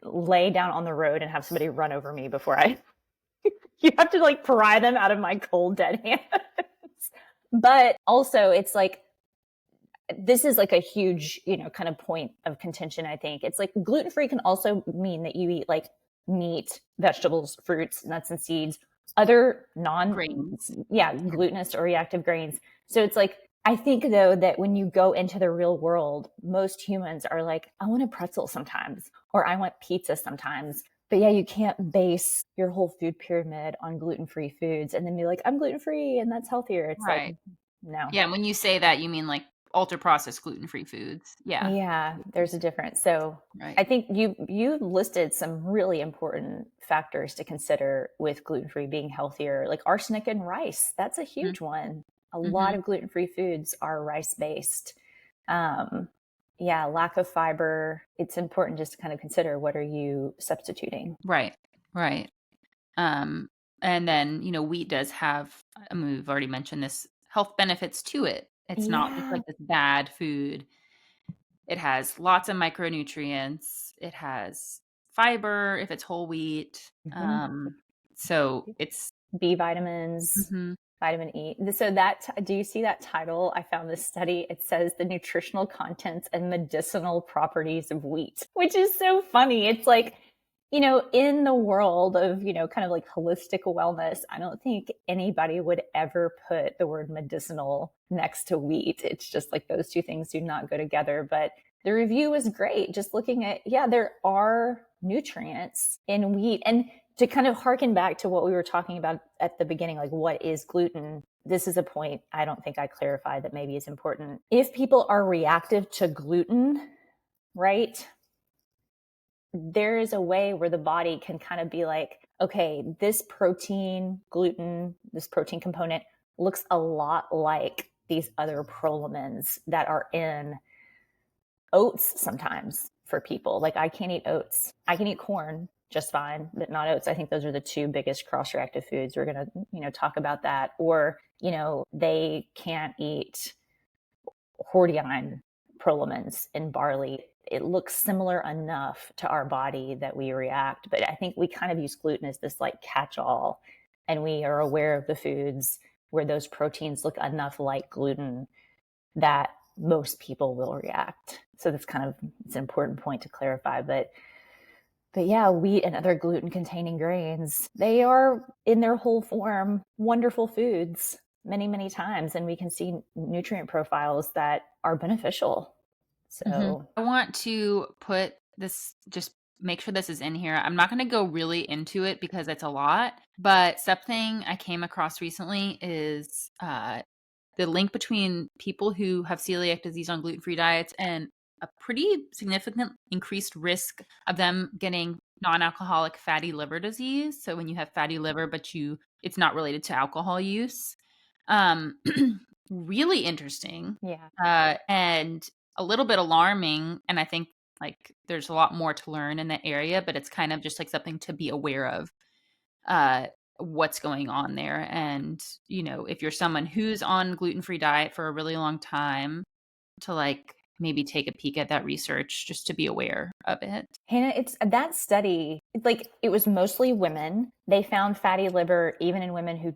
lay down on the road and have somebody run over me before you have to like pry them out of my cold, dead hands. But also it's like, this is like a huge, kind of point of contention. I think it's like gluten-free can also mean that you eat like meat, vegetables, fruits, nuts and seeds, other grains, glutinous or reactive grains. So it's like, I think though that when you go into the real world, most humans are like, I want a pretzel sometimes, or I want pizza sometimes. But yeah, you can't base your whole food pyramid on gluten-free foods and then be like, I'm gluten-free and that's healthier. It's right. like, no. Yeah, when you say that, you mean like ultra processed gluten-free foods. Yeah, there's a difference. So right. I think you listed some really important factors to consider with gluten-free being healthier, like arsenic in rice. That's a huge one. A lot of gluten-free foods are rice-based. Lack of fiber. It's important just to kind of consider, what are you substituting? Right. And then, wheat does have, I mean, we've already mentioned this, health benefits to it. It's not just like this bad food. It has lots of micronutrients. It has fiber if it's whole wheat. So it's B vitamins, vitamin E. So do you see that title? I found this study. It says the nutritional contents and medicinal properties of wheat, which is so funny. It's like, in the world of, kind of like holistic wellness, I don't think anybody would ever put the word medicinal next to wheat. It's just like those two things do not go together. But the review was great. Just looking at, yeah, there are nutrients in wheat. And to kind of harken back to what we were talking about at the beginning, like what is gluten? This is a point I don't think I clarified that maybe is important. If people are reactive to gluten, right? There is a way where the body can kind of be like, okay, this protein, gluten, this protein component looks a lot like these other prolamins that are in oats sometimes for people. Like I can't eat oats. I can eat corn just fine, but not oats. I think those are the two biggest cross-reactive foods. We're going to, talk about that. Or, they can't eat hordeine prolamins in barley. It looks similar enough to our body that we react. But I think we kind of use gluten as this like catch-all, and we are aware of the foods where those proteins look enough like gluten that most people will react. So that's kind of, it's an important point to clarify. But yeah, wheat and other gluten containing grains, they are in their whole form wonderful foods many, many times. And we can see nutrient profiles that are beneficial. So I want to put this, just make sure this is in here. I'm not going to go really into it because it's a lot, but something I came across recently is the link between people who have celiac disease on gluten-free diets and a pretty significant increased risk of them getting non-alcoholic fatty liver disease. So when you have fatty liver, but it's not related to alcohol use. Really interesting. yeah. And a little bit alarming. And I think like there's a lot more to learn in that area, but it's kind of just like something to be aware of. What's going on there. And, if you're someone who's on gluten-free diet for a really long time, to like maybe take a peek at that research just to be aware of it. Hannah, it's that study, like it was mostly women. They found fatty liver even in women who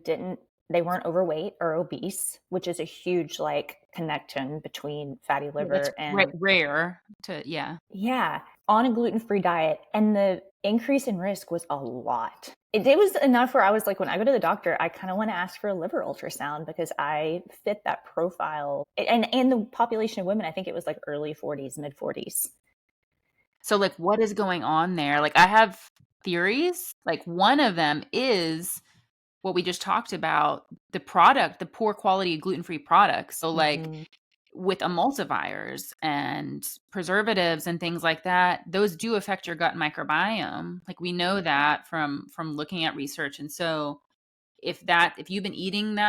they weren't overweight or obese, which is a huge like connection between fatty Yeah, that's liver and rare to, yeah. yeah, on a gluten-free diet. And the increase in risk was a lot. It was enough where I was like, when I go to the doctor, I kind of want to ask for a liver ultrasound because I fit that profile. And the population of women, I think it was like early 40s, mid 40s. So like what is going on there? Like I have theories. Like one of them is what we just talked about, the poor quality gluten-free products. So like with emulsifiers and preservatives and things like that, those do affect your gut microbiome. Like we know that from looking at research. And so if you've been eating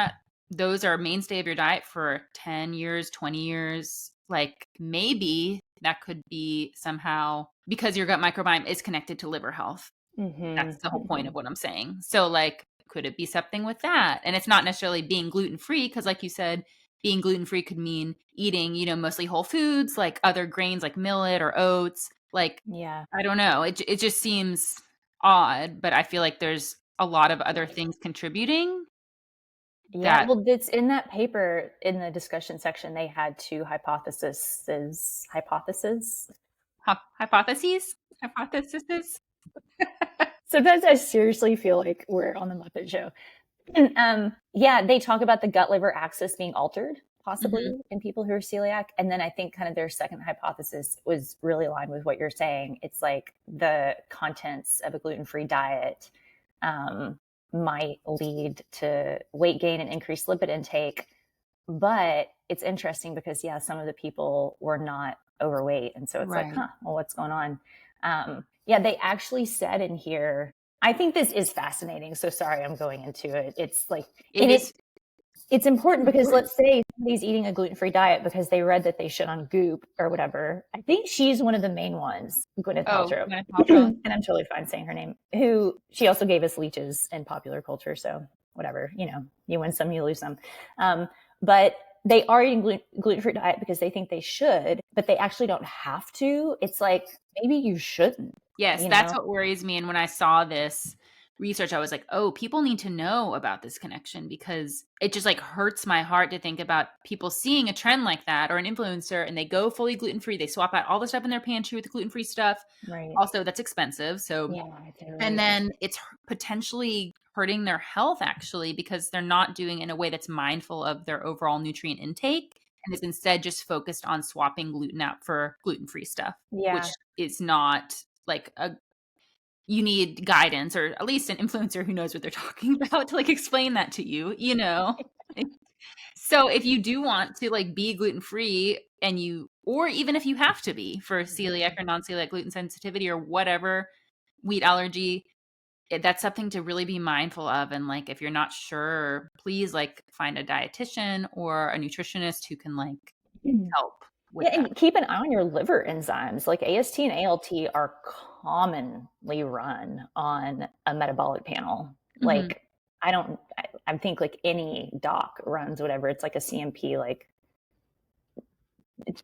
those are a mainstay of your diet for 10 years, 20 years, like maybe that could be somehow because your gut microbiome is connected to liver health. That's the whole point of what I'm saying. So like, could it be something with that? And it's not necessarily being gluten-free, because like you said, being gluten-free could mean eating, mostly whole foods, like other grains like millet or oats. Like, Yeah. I don't know. It just seems odd, but I feel like there's a lot of other things contributing Yeah, that well, it's in that paper in the discussion section. They had two hypotheses. hypotheses. Hypotheses. Sometimes I seriously feel like we're on the Muppet Show. Yeah, they talk about the gut liver axis being altered, possibly in people who are celiac. And then I think kind of their second hypothesis was really aligned with what you're saying. It's like the contents of a gluten-free diet might lead to weight gain and increased lipid intake. But it's interesting because, yeah, some of the people were not overweight. And so it's like, Right. well, what's going on? Yeah, they actually said in here, I think this is fascinating. So sorry, I'm going into it. It's like, It is it's important because let's say somebody's eating a gluten-free diet because they read that they should on Goop or whatever. I think she's one of the main ones, Gwyneth Paltrow. Gwyneth Paltrow. And I'm totally fine saying her name, who she also gave us leeches in popular culture. So whatever, you win some, you lose some. But they are eating gluten-free diet because they think they should, but they actually don't have to. It's like, maybe you shouldn't. Yes, that's what worries me. And when I saw this, research, I was like, oh, people need to know about this connection, because it just like hurts my heart to think about people seeing a trend like that, or an influencer, and they go fully gluten-free. They swap out all the stuff in their pantry with the gluten-free stuff. Right. Also, that's expensive. So, Yeah, and totally. then it's potentially hurting their health, actually, because they're not doing it in a way that's mindful of their overall nutrient intake, and is instead just focused on swapping gluten out for gluten-free stuff, which Yeah. is not like a you need guidance, or at least an influencer who knows what they're talking about to like explain that to you, you know? So if you do want to like be gluten free, and you, or even if you have to be for celiac Mhm. or non-celiac gluten sensitivity or whatever, wheat allergy, that's something to really be mindful of. And like, if you're not sure, please like find a dietitian or a nutritionist who can like help with Yeah, that. and keep an eye on your liver enzymes. Like AST and ALT are commonly run on a metabolic panel. Hmm. Like I think like any doc runs whatever. It's like a CMP, like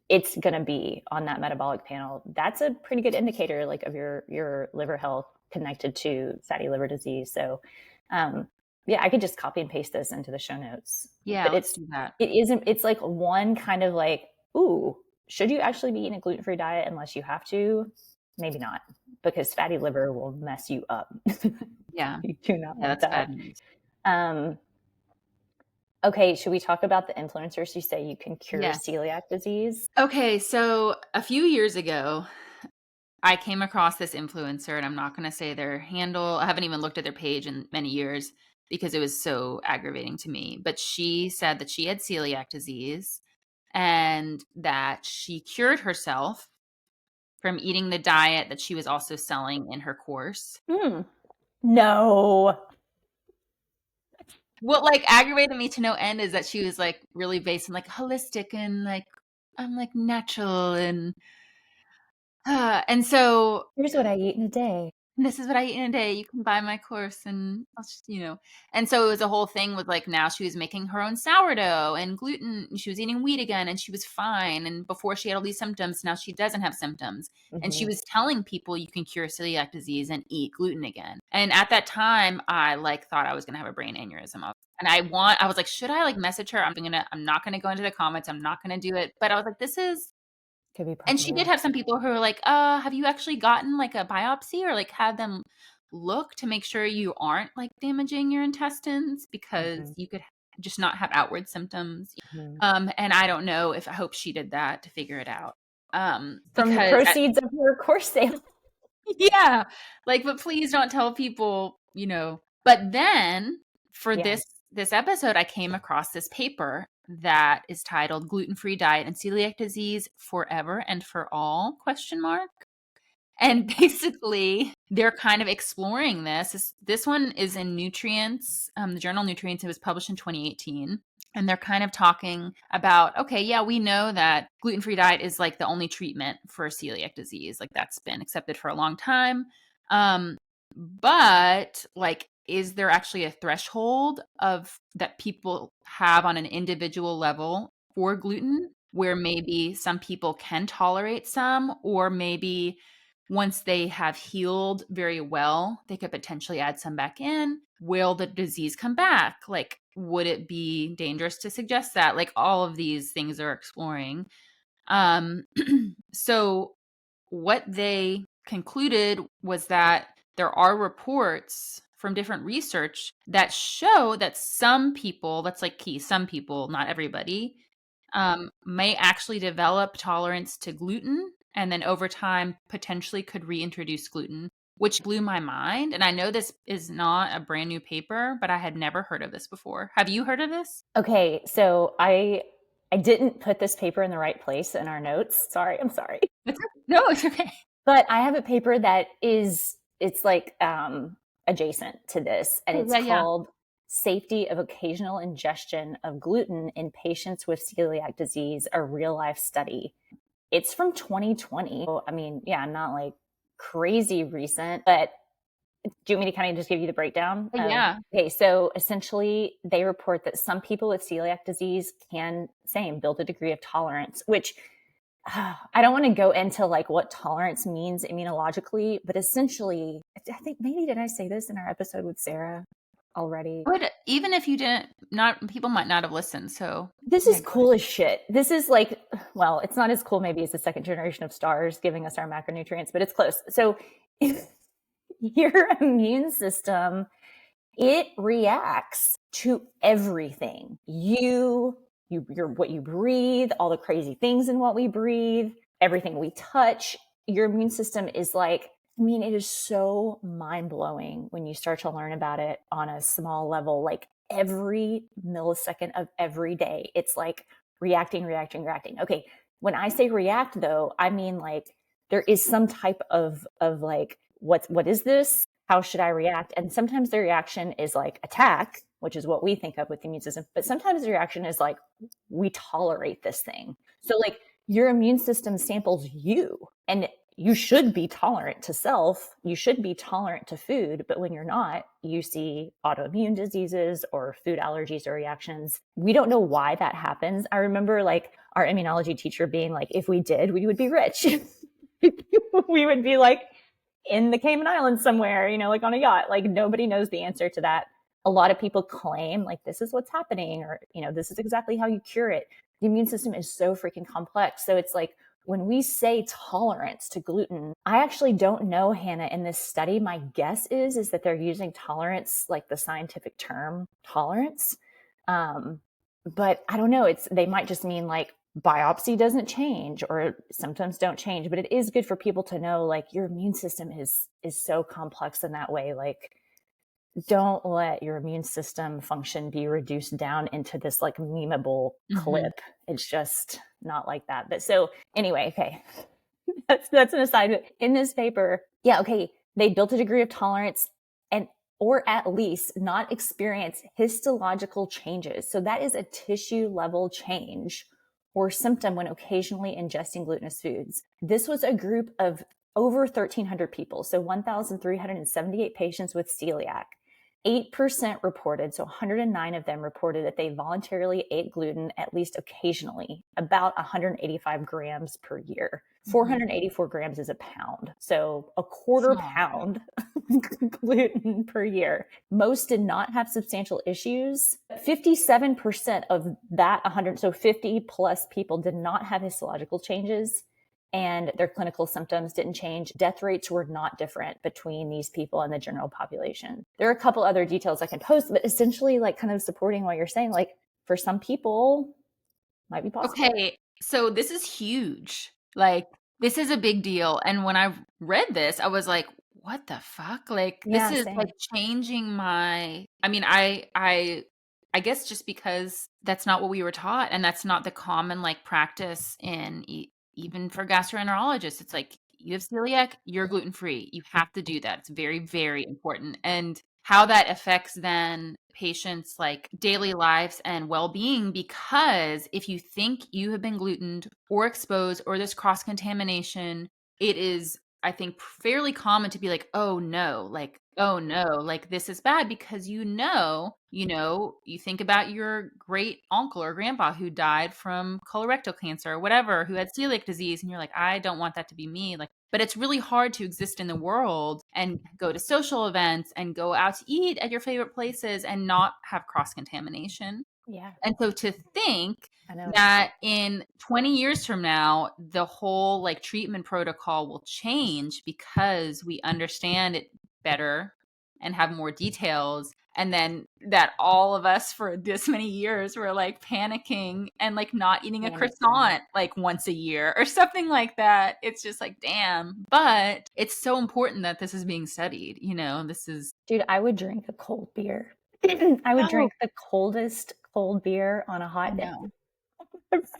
it's going to be on that metabolic panel. That's a pretty good indicator like of your liver health connected to fatty liver disease. So, um, yeah, I could just copy and paste this into the show notes. Yeah, But let's do that. it isn't. It's like one kind of like, ooh, should you actually be eating a gluten free diet unless you have to? Maybe not, because fatty liver will mess you up. Yeah. You do not Yeah, want that's that. bad news. Um, okay, should we talk about the influencers who say you can cure Yes. celiac disease? Okay, so a few years ago, I came across this influencer, and I'm not going to say their handle. I haven't even looked at their page in many years because it was so aggravating to me. But she said that she had celiac disease, and that she cured herself from eating the diet that she was also selling in her course. Hmm. No. What like aggravated me to no end is that she was like really based in like holistic, and like I'm like natural, and so Here's what I eat in a day. this is what I eat in a day. You can buy my course, and I'll just, And so it was a whole thing with like, now she was making her own sourdough and gluten. She was eating wheat again, and she was fine. And before she had all these symptoms, now she doesn't have symptoms. And she Hmm. was telling people you can cure celiac disease and eat gluten again. And at that time, I like thought I was gonna have a brain aneurysm. And I was like, should I like message her? I'm not gonna go into the comments. I'm not gonna do it. But I was like, this is Could be and she did possible. have some people who were like, have you actually gotten like a biopsy, or like had them look to make sure you aren't like damaging your intestines, because Hmm. you could just not have outward symptoms." Hmm. And I don't know if I hope she did that to figure it out. From the Because proceeds of your course sale. yeah, like, but please don't tell people, But then for Yeah. this episode, I came across this paper that is titled "Gluten-Free Diet and Celiac Disease Forever and for All?" question mark. And basically, they're kind of exploring this. This one is in Nutrients, the journal Nutrients. It was published in 2018. And they're kind of talking about, okay, yeah, we know that gluten-free diet is like the only treatment for celiac disease. Like, that's been accepted for a long time. But like, is there actually a threshold of that people have on an individual level for gluten, where maybe some people can tolerate some, or maybe once they have healed very well, they could potentially add some back in? Will the disease come back? Like, would it be dangerous to suggest that? Like, all of these things are exploring. Um, so what they concluded was that there are reports from different research that show that some people, that's like key, some people, not everybody, may actually develop tolerance to gluten, and then over time potentially could reintroduce gluten, which blew my mind. And I know this is not a brand new paper, but I had never heard of this before. Have you heard of this? Okay, so I didn't put this paper in the right place in our notes. Sorry, I'm sorry. No, it's okay. But I have a paper that it's like adjacent to this, and Oh, it's yeah, yeah. called Safety of Occasional Ingestion of Gluten in Patients with Celiac Disease, a Real Life Study. It's from 2020. So, I mean, yeah, not like crazy recent, but do you want me to kind of just give you the breakdown of? Yeah. Okay, so essentially they report that some people with celiac disease can, same, build a degree of tolerance, which I don't want to go into like what tolerance means immunologically, but essentially, I think maybe did I say this in our episode with Sarah already? But even if you didn't, not people might not have listened. So This yeah, is go ahead. cool as shit. This is like, well, it's not as cool maybe as the second generation of stars giving us our macronutrients, but it's close. So if your immune system, it reacts to everything. Your what you breathe, all the crazy things in what we breathe, everything we touch. Your immune system is like, I mean, it is so mind blowing when you start to learn about it on a small level. Like every millisecond of every day, it's like reacting, reacting, reacting. Okay, when I say react, though, I mean like there is some type of like what is this? How should I react? And sometimes the reaction is like attack, which is what we think of with the immune system. But sometimes the reaction is like, we tolerate this thing. So, like, your immune system samples you, and you should be tolerant to self. You should be tolerant to food. But when you're not, you see autoimmune diseases or food allergies or reactions. We don't know why that happens. I remember like our immunology teacher being like, if we did, we would be rich. We would be like, in the Cayman Islands somewhere, like on a yacht. Like nobody knows the answer to that. A lot of people claim like this is what's happening, or this is exactly how you cure it. The immune system is so freaking complex. So it's like when we say tolerance to gluten, I actually don't know, Hannah, in this study. My guess is that they're using tolerance like the scientific term tolerance. But I don't know. They might just mean like biopsy doesn't change or symptoms don't change, but it is good for people to know like your immune system is so complex in that way. Like don't let your immune system function be reduced down into this like memeable Mm-hmm. clip. It's just not like that. But so anyway, okay. That's an aside. In this paper, yeah, okay, they built a degree of tolerance and or at least not experience histological changes. So that is a tissue level change or symptom when occasionally ingesting glutinous foods. This was a group of over 1,300 people, so 1,378 patients with celiac. 8% reported, so 109 of them reported that they voluntarily ate gluten at least occasionally, about 185 grams per year. Mm-hmm. 484 grams is a pound. So a quarter Small. pound gluten per year. Most did not have substantial issues. 57% of that 100, so 50 plus people did not have histological changes and their clinical symptoms didn't change. Death rates were not different between these people and the general population. There are a couple other details I can post, but essentially like kind of supporting what you're saying, like for some people might be possible. Okay, so this is huge. Like, this is a big deal. And when I read this, I was like, what the fuck? Like, this Yeah, is like same. changing my I mean, I guess just because that's not what we were taught and that's not the common like practice in even for gastroenterologists. It's like you have celiac, you're gluten-free. You have to do that. It's very, very important. And how that affects then patients like daily lives and well-being, because if you think you have been glutened or exposed or this cross contamination, it is, I think, fairly common to be like, oh no, like this is bad, because you think about your great uncle or grandpa who died from colorectal cancer or whatever, who had celiac disease, and you're like, I don't want that to be me. Like, but it's really hard to exist in the world and go to social events and go out to eat at your favorite places and not have cross contamination. Yeah, And so to think I know. that in 20 years from now, the whole like treatment protocol will change because we understand it better and have more details. And then that all of us for this many years were like panicking and like not eating a Panicking. croissant like once a year or something like that. It's just like, damn. But it's so important that this is being studied. This is. Dude, I would drink a cold beer. I would Oh, drink the coldest cold beer on a I hot day. know.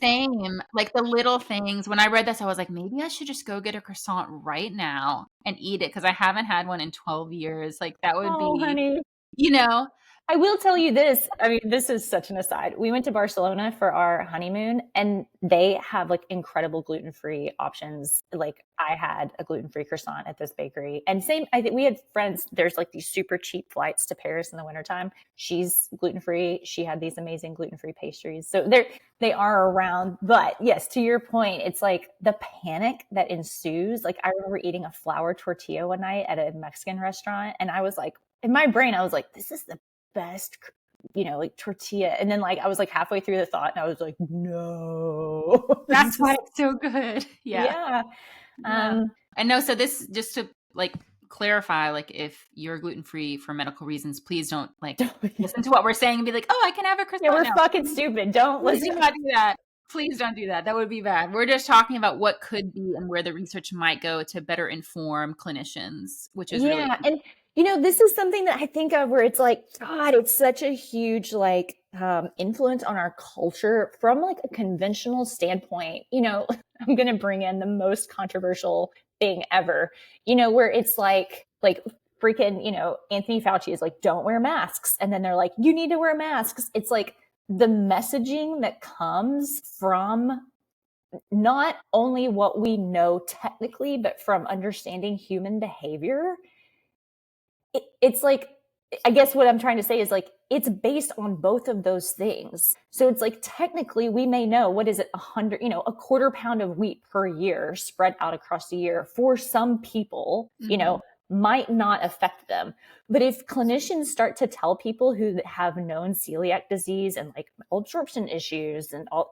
Same. Like the little things. When I read this, I was like, maybe I should just go get a croissant right now and eat it because I haven't had one in 12 years. Like that would Oh, be, honey. you know, I will tell you this. I mean, this is such an aside. We went to Barcelona for our honeymoon and they have like incredible gluten-free options. Like I had a gluten-free croissant at this bakery. And same, I think we had friends, there's like these super cheap flights to Paris in the wintertime. She's gluten-free. She had these amazing gluten-free pastries. So they are around. But yes, to your point, it's like the panic that ensues. Like I remember eating a flour tortilla one night at a Mexican restaurant and I was like, in my brain, I was like, this is the best, like tortilla. And then like I was like halfway through the thought and I was like, no. That's why it's so good. Yeah. Yeah. And no, so this, just to like clarify, like if you're gluten-free for medical reasons, please don't like listen to what we're saying and be like, oh, I can have a croissant. Yeah, we're fucking stupid. Don't Please listen. do not do that. Please don't do that. That would be bad. We're just talking about what could be and where the research might go to better inform clinicians, which is really And this is something that I think of where it's like, God, it's such a huge like influence on our culture from like a conventional standpoint. I'm going to bring in the most controversial thing ever, where it's like freaking, Anthony Fauci is like, don't wear masks. And then they're like, you need to wear masks. It's like the messaging that comes from not only what we know technically, but from understanding human behavior. It's like, I guess what I'm trying to say is like, it's based on both of those things. So it's like, technically we may know, what is it, 100, a quarter pound of wheat per year spread out across the year for some people, might not affect them. But if clinicians start to tell people who have known celiac disease and like absorption issues and all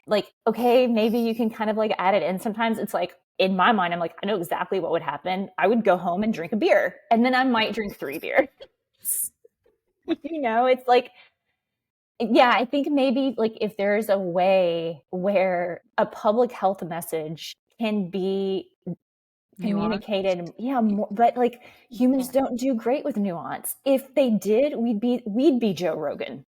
like, okay, maybe you can kind of like add it in. Sometimes it's like, in my mind, I'm like, I know exactly what would happen. I would go home and drink a beer and then I might drink 3 beers. It's like, yeah, I think maybe like if there's a way where a public health message can be communicated, more, but like humans don't do great with nuance. If they did, we'd be Joe Rogan.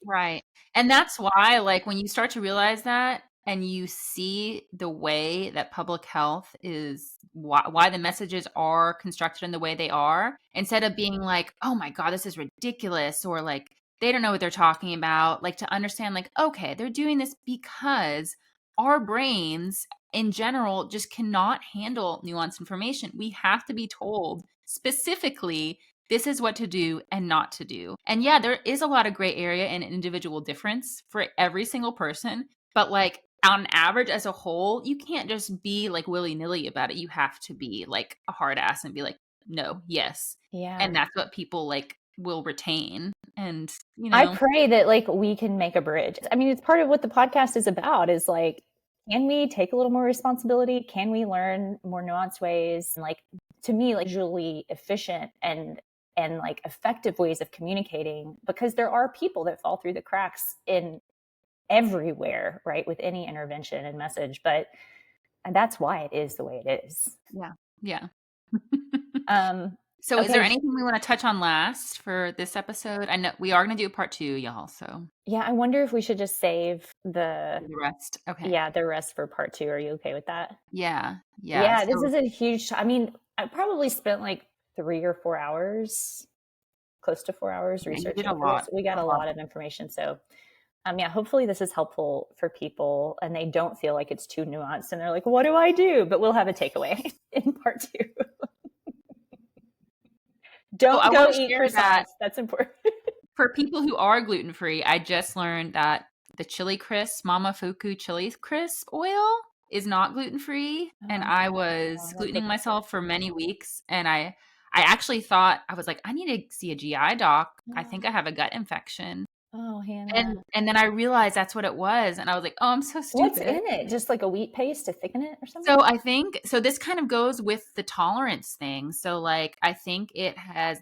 right. And that's why, like, when you start to realize that and you see the way that public health is, why the messages are constructed in the way they are, instead of being like, oh my God, this is ridiculous, or like, they don't know what they're talking about, like to understand, like, okay, they're doing this because our brains in general just cannot handle nuanced information. We have to be told specifically, this is what to do and not to do. And yeah, there is a lot of gray area and individual difference for every single person. But like on average, as a whole, you can't just be like willy-nilly about it. You have to be like a hard ass and be like, no, yes. Yeah. And that's what people like will retain. And, I pray that like we can make a bridge. I mean, it's part of what the podcast is about, is like, can we take a little more responsibility? Can we learn more nuanced ways? And like, to me, like visually efficient and like effective ways of communicating, because there are people that fall through the cracks in everywhere, right? With any intervention and message, but that's why it is the way it is. Yeah. Yeah. So is there anything we want to touch on last for this episode? I know we are going to do a part 2, y'all. So yeah, I wonder if we should just save the rest. Okay. Yeah, the rest for part 2. Are you okay with that? Yeah. Yeah, this is a huge, I mean, I probably spent like 3 or 4 hours, close to 4 hours researching for this. We got a lot of information. So yeah, hopefully this is helpful for people and they don't feel like it's too nuanced and they're like, what do I do? But we'll have a takeaway in part 2. Don't go eat croissants. That's important. For people who are gluten-free, I just learned that the chili crisp, Momofuku chili crisp oil is not gluten-free. And I was glutening myself for many weeks. And I actually thought, I was like, I need to see a GI doc. I think I have a gut infection. Oh, Hannah. And then I realized that's what it was. And I was like, oh, I'm so stupid. What's in it? Just like a wheat paste to thicken it or something? So I think, so this kind of goes with the tolerance thing. So like, I think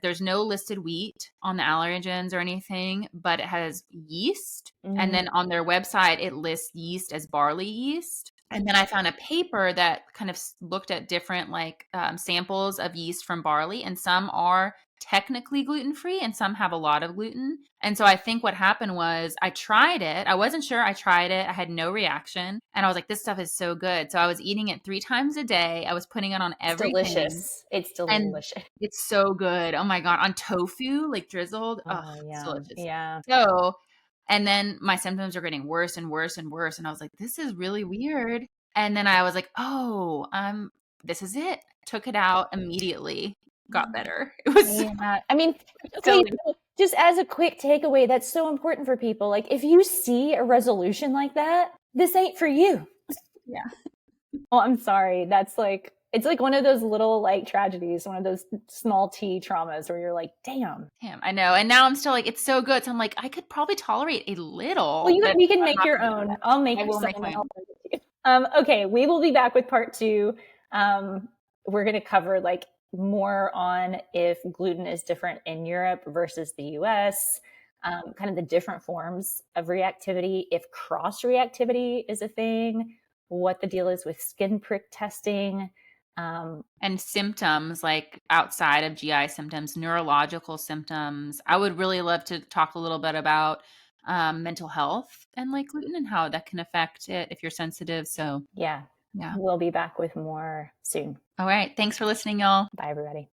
there's no listed wheat on the allergens or anything, but it has yeast. Mm-hmm. And then on their website, it lists yeast as barley yeast. And then I found a paper that kind of looked at different like samples of yeast from barley, and some are technically gluten-free and some have a lot of gluten. And so I think what happened was I tried it. I wasn't sure. I tried it. I had no reaction. And I was like, this stuff is so good. So I was eating it 3 times a day. I was putting it on It's everything. delicious. It's And delicious. it's so good. Oh my God. On tofu, like drizzled. Oh, Oh, it's yum. delicious. Yeah. So, and then my symptoms are getting worse and worse and worse. And I was like, this is really weird. And then I was like, oh, this is it. Took it out immediately. Got better. It was so Yeah. I mean, okay, silly. so just as a quick takeaway, that's so important for people. Like, if you see a resolution like that, this ain't for you. Yeah. Well, I'm sorry. That's like, it's like one of those little like tragedies, one of those small T traumas where you're like, damn. Damn, I know. And now I'm still like, it's so good. So I'm like, I could probably tolerate a Well, little, but you can I'm make not your gonna do own. that. I'll make I will some make and my I'll own. send it to you. Okay, we will be back with part 2. We're going to cover like more on if gluten is different in Europe versus the US, kind of the different forms of reactivity, if cross reactivity is a thing, what the deal is with skin prick testing. And symptoms like outside of GI symptoms, neurological symptoms. I would really love to talk a little bit about mental health and like gluten and how that can affect it if you're sensitive. So, Yeah, yeah. we'll be back with more soon. All right. Thanks for listening, y'all. Bye, everybody.